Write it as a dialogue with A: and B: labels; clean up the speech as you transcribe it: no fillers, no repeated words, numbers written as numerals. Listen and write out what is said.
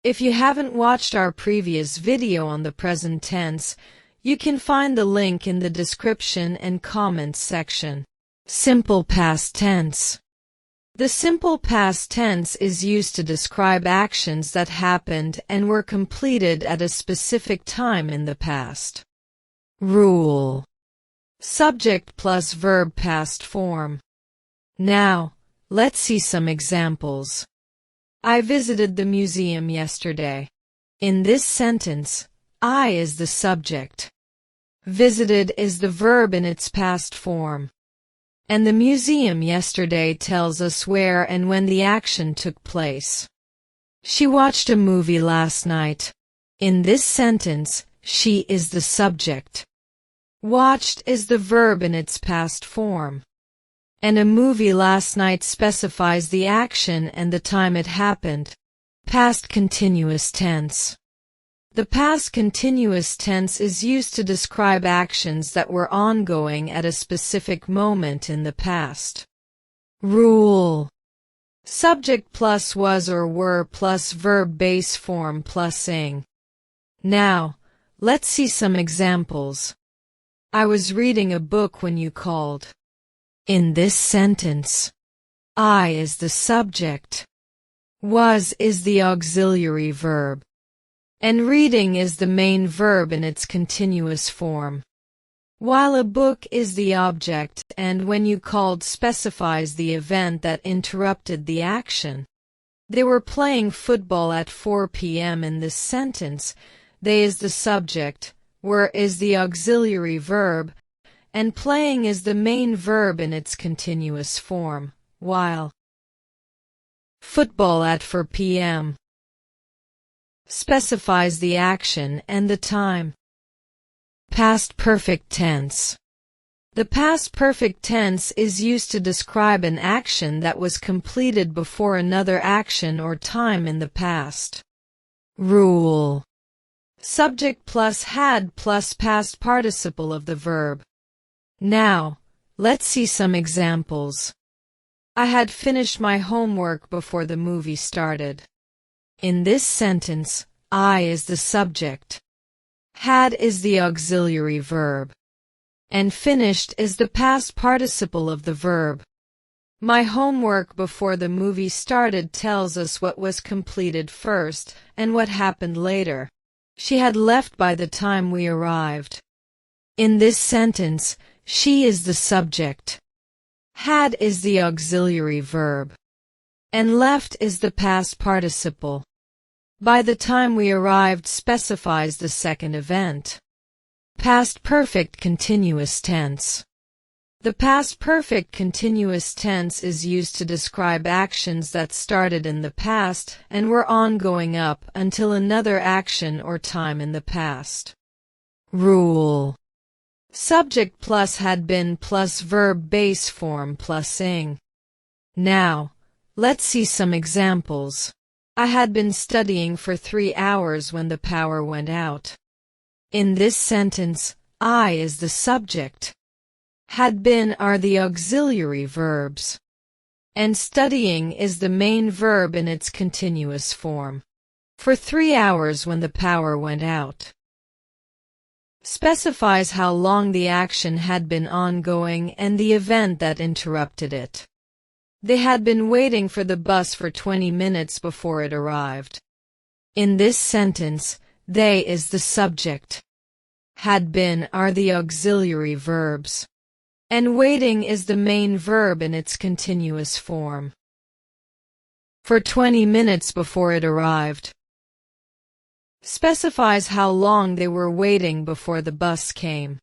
A: If you haven't watched our previous video on the present tense, you can find the link in the description and comments section. Simple past tense. The simple past tense is used to describe actions that happened and were completed at a specific time in the past. Rule. Subject plus verb past form. Now, let's see some examples. I visited the museum yesterday. In this sentence, I is the subject. Visited is the verb in its past form. And the museum yesterday tells us where and when the action took place. She watched a movie last night. In this sentence, she is the subject. Watched is the verb in its past form. And a movie last night specifies the action and the time it happened. Past continuous tense. The past continuous tense is used to describe actions that were ongoing at a specific moment in the past. Rule. Subject plus was or were plus verb base form plus ing. Now, let's see some examples. I was reading a book when you called. In this sentence, I is the subject. Was is the auxiliary verb. And reading is the main verb in its continuous form. While a book is the object and when you called specifies the event that interrupted the action. They were playing football at 4 p.m. In this sentence, they is the subject, were is the auxiliary verb, and playing is the main verb in its continuous form, while football at 4 p.m. specifies the action and the time. Past perfect tense. The past perfect tense is used to describe an action that was completed before another action or time in the past. Rule. Subject plus had plus past participle of the verb. Now, let's see some examples. I had finished my homework before the movie started. In this sentence, I is the subject. Had is the auxiliary verb. And finished is the past participle of the verb. My homework before the movie started tells us what was completed first and what happened later. She had left by the time we arrived. In this sentence, she is the subject. Had is the auxiliary verb. And left is the past participle. By the time we arrived specifies the second event. Past perfect continuous tense. The past perfect continuous tense is used to describe actions that started in the past and were ongoing up until another action or time in the past. Rule. Subject plus had been plus verb base form plus ing. Now, let's see some examples. I had been studying for 3 hours when the power went out. In this sentence, I is the subject. Had been are the auxiliary verbs. And studying is the main verb in its continuous form. For 3 hours when the power went out. Specifies how long the action had been ongoing and the event that interrupted it. They had been waiting for the bus for 20 minutes before it arrived. In this sentence, they is the subject. Had been are the auxiliary verbs. And waiting is the main verb in its continuous form. For 20 minutes before it arrived. Specifies how long they were waiting before the bus came.